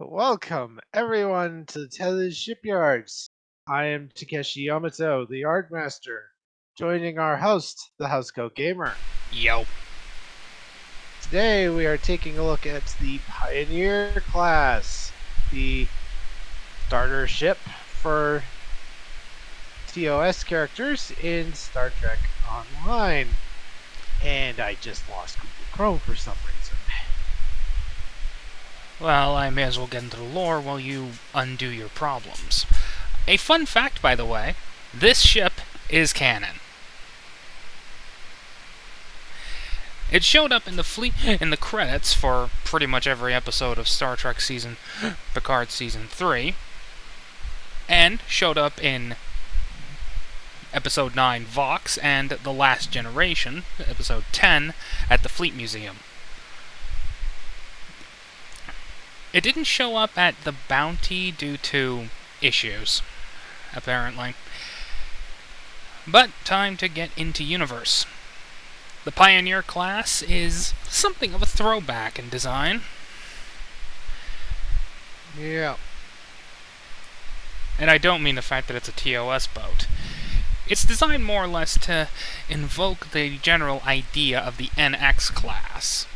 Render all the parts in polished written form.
Welcome, everyone, to the Tethys Shipyards. I am Takeshi Yamato, the Yard Master, joining our host, the Housecoat Gamer. Yo. Today, we are taking a look at the Pioneer class, the starter ship for TOS characters in Star Trek Online. And I just lost Google Chrome for some reason. Well, I may as well get into the lore while you undo your problems. A fun fact, by the way, this ship is canon. It showed up in the credits for pretty much every episode of Star Trek Picard Season 3, and showed up in Episode 9 Vox and The Last Generation, Episode 10, at the Fleet Museum. It didn't show up at the Bounty due to issues, apparently. But time to get into universe. The Pioneer class is something of a throwback in design. Yeah. And I don't mean the fact that it's a TOS boat. It's designed more or less to invoke the general idea of the NX class,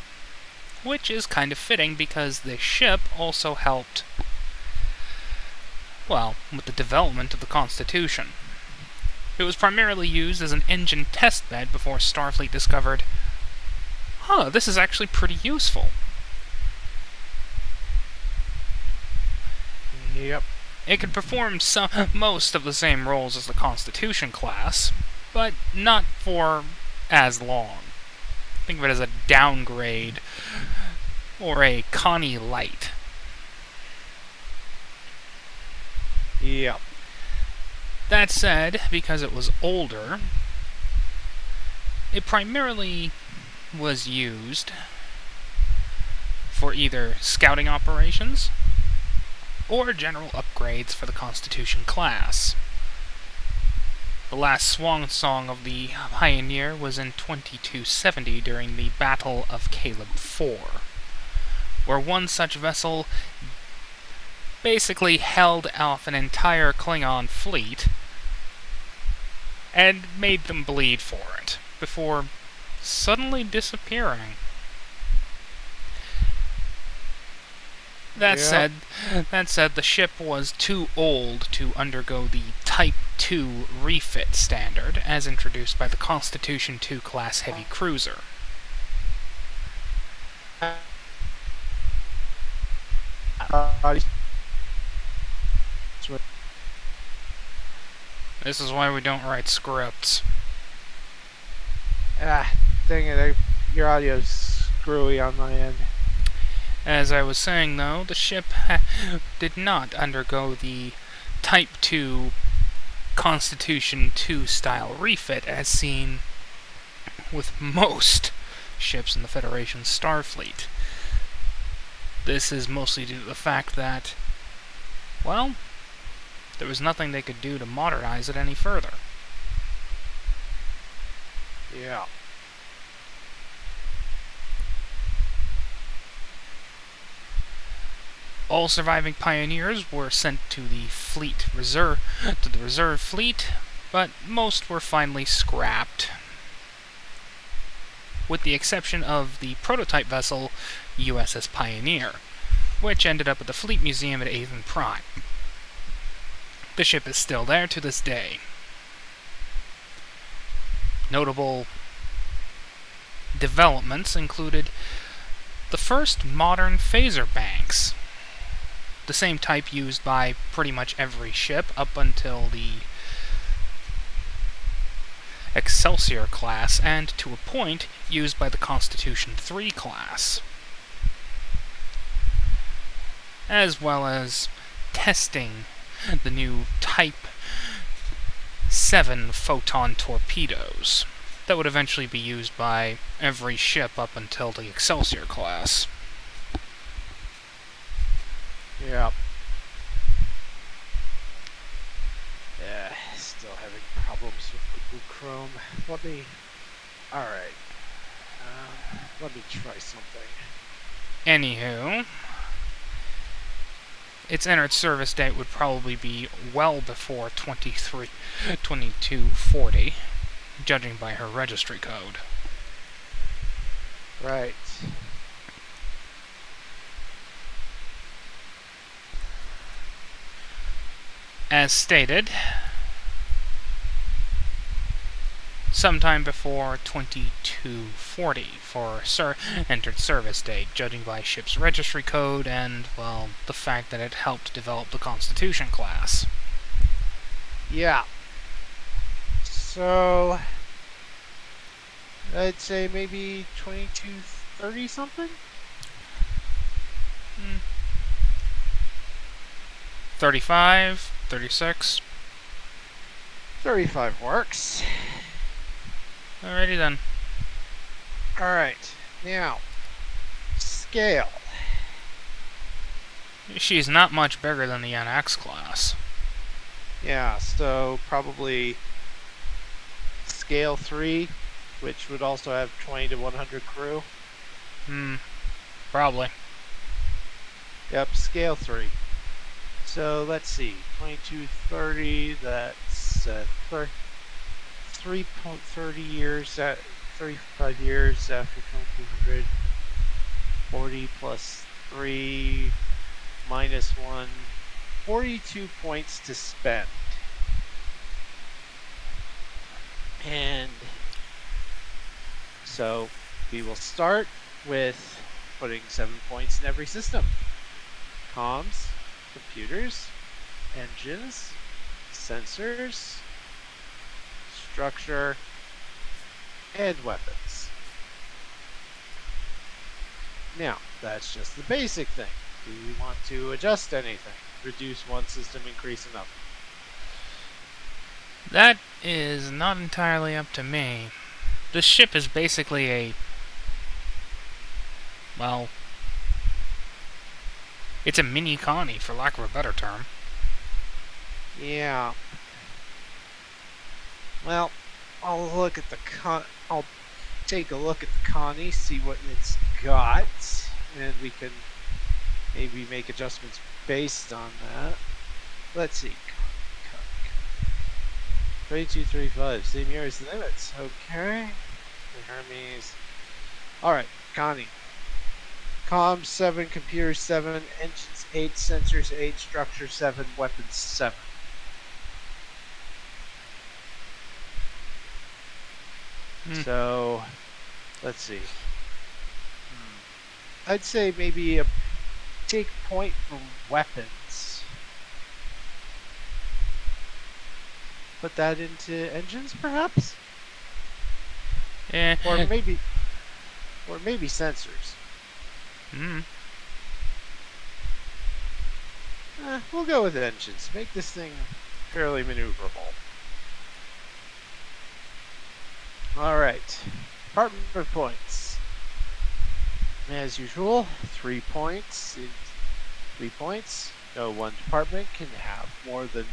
which is kind of fitting because this ship also helped, well, with the development of the Constitution. It was primarily used as an engine test bed before Starfleet discovered, this is actually pretty useful. Yep. It could perform most of the same roles as the Constitution class, but not for as long. Think of it as a downgrade, or a Connie Light. Yep. That said, because it was older, it primarily was used for either scouting operations or general upgrades for the Constitution class. The last swan song of the Pioneer was in 2270 during the Battle of Caleb 4, where one such vessel basically held off an entire Klingon fleet and made them bleed for it, before suddenly disappearing. That said, the ship was too old to undergo the Type 2 refit standard, as introduced by the Constitution II class heavy cruiser. This is why we don't write scripts. Dang it, your audio's screwy on my end. As I was saying, though, the ship did not undergo the Type 2 Constitution II style refit as seen with most ships in the Federation's Starfleet. This is mostly due to the fact that, well, there was nothing they could do to modernize it any further. Yeah. All surviving Pioneers were sent to the reserve fleet, but most were finally scrapped, with the exception of the prototype vessel USS Pioneer, which ended up at the Fleet Museum at Avon Prime. The ship is still there to this day. Notable developments included the first modern phaser banks, the same type used by pretty much every ship up until the Excelsior class, and to a point used by the Constitution III class, as well as testing the new Type 7 photon torpedoes that would eventually be used by every ship up until the Excelsior class. Yeah. Still having problems with Google Chrome. Alright. Let me try something. Anywho, its entered service date would probably be well before 2240, judging by her registry code. Right. As stated, sometime before 2240 for entered service date, judging by ship's registry code and, well, the fact that it helped develop the Constitution class. Yeah. So, I'd say maybe 2230 something? 35, 36. 35 works. Alrighty then. Alright. Now, scale. She's not much bigger than the NX class. Yeah, so probably scale 3, which would also have 20 to 100 crew. Probably. Yep, scale 3. So let's see, 2230, that's 3.30 years, 35 years after 2200. 40 plus 3 minus 1, 42 points to spend. And so we will start with putting 7 points in every system. Comms, computers, engines, sensors, structure, and weapons. Now, that's just the basic thing. Do we want to adjust anything? Reduce one system, increase another? That is not entirely up to me. This ship is basically a... well... it's a mini Connie, for lack of a better term. Yeah. Well, I'll take a look at the Connie, see what it's got, and we can maybe make adjustments based on that. Let's see. 3235, same year as the limits. Okay. The Hermes. Alright, Connie. Comms 7, computers 7, engines 8, sensors 8, structure 7, weapons 7. So, let's see. I'd say maybe take point from weapons. Put that into engines, perhaps? Eh. Or maybe sensors. We'll go with engines. Make this thing fairly maneuverable. Alright. Department points. As usual, 3 points. 3 points. No one department can have more than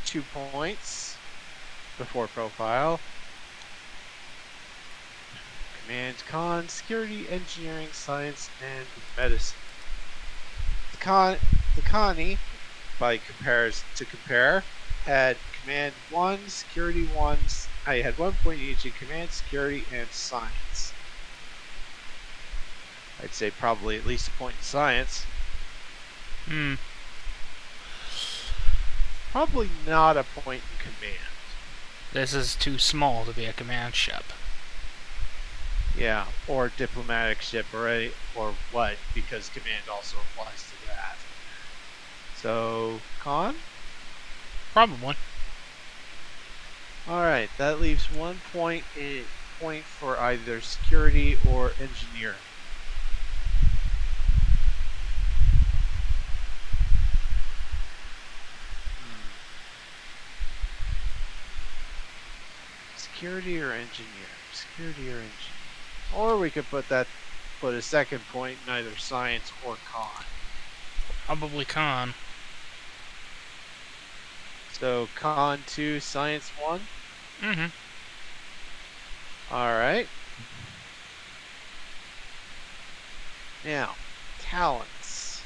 2 points before profile. Command, con, security, engineering, science, and medicine. The Connie, to compare, had command 1, security 1. I had 1 point each in command, security, and science. I'd say probably at least a point in science. Probably not a point in command. This is too small to be a command ship. Yeah, or diplomatic ship, or what, because command also applies to that. So, con? Probably. Alright, that leaves 1 point for either security or engineering. Security or engineer? Security or engineer? Or we could put a second point in either science or con. Probably con. So con 2, science 1? Alright. Now, talents.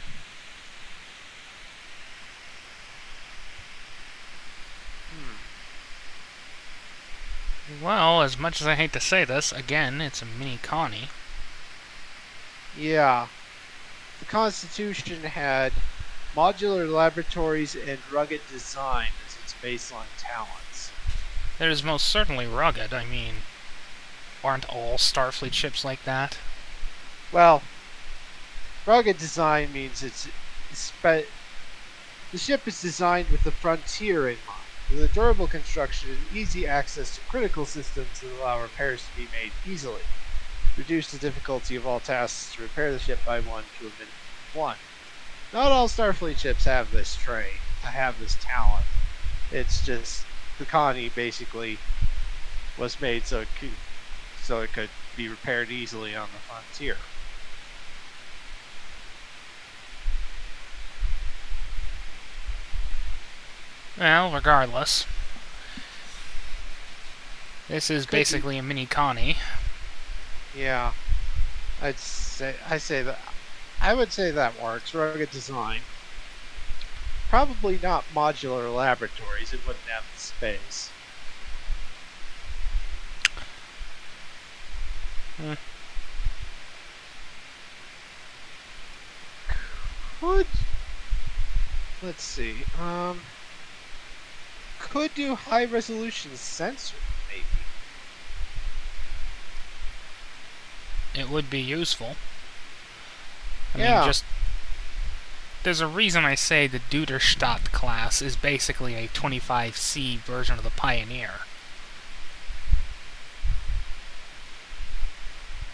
Well, as much as I hate to say this, again, it's a mini Connie. Yeah. The Constitution had modular laboratories and rugged design as its baseline talents. It is most certainly rugged. I mean, aren't all Starfleet ships like that? Well, rugged design means the ship is designed with the frontier in mind, with a durable construction and easy access to critical systems that allow repairs to be made easily. Reduce the difficulty of all tasks to repair the ship by one to a minimum of one. Not all Starfleet ships have this trait, have this talent. It's just the Connie basically was made so it could be repaired easily on the frontier. Well, regardless. This is basically a mini Connie. Yeah, I would say that works. Rugged design. Probably not modular laboratories. It wouldn't have the space. Could let's see. Could do high resolution sensor maybe. It would be useful. I Yeah. mean, just... There's a reason I say the Duderstadt class is basically a 25C version of the Pioneer.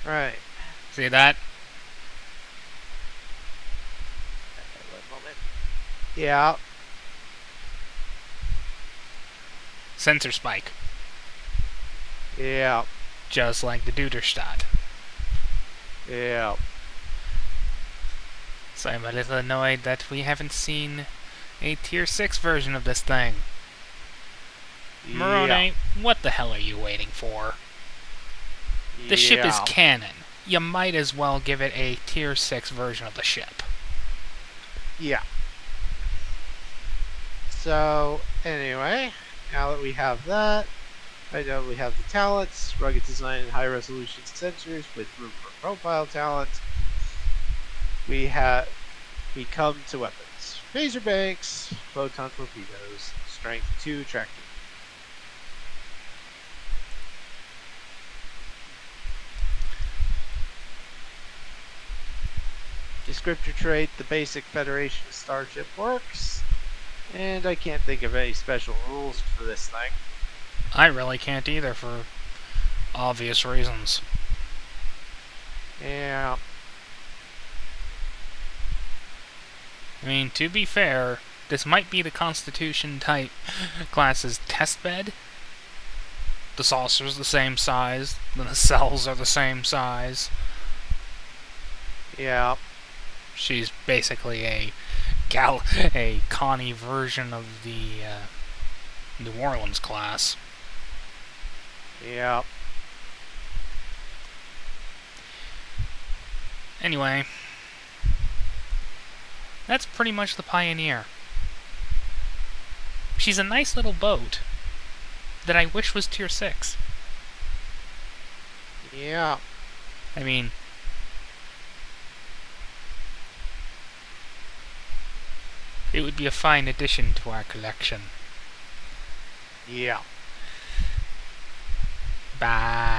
Right. See that? One moment. Yeah. Sensor spike. Yeah. Just like the Duderstadt. Yeah. So I'm a little annoyed that we haven't seen a Tier 6 version of this thing. Moroni, what the hell are you waiting for? The ship is canon. You might as well give it a Tier 6 version of the ship. Yeah. So, anyway, now that we have that, I know we have the talents, rugged design and high resolution sensors with room for profile talent. We come to weapons. Phaser banks, photon torpedoes, strength 2 tractor. Descriptor trait, the basic Federation starship works, and I can't think of any special rules for this thing. I really can't either, for obvious reasons. Yeah. I mean, to be fair, this might be the Constitution type class's test bed. The saucer's the same size, the nacelles are the same size. Yeah. She's basically a Connie version of the New Orleans class. Yeah. Anyway, that's pretty much the Pioneer. She's a nice little boat that I wish was Tier 6. Yeah. I mean, it would be a fine addition to our collection. Yeah. Bye.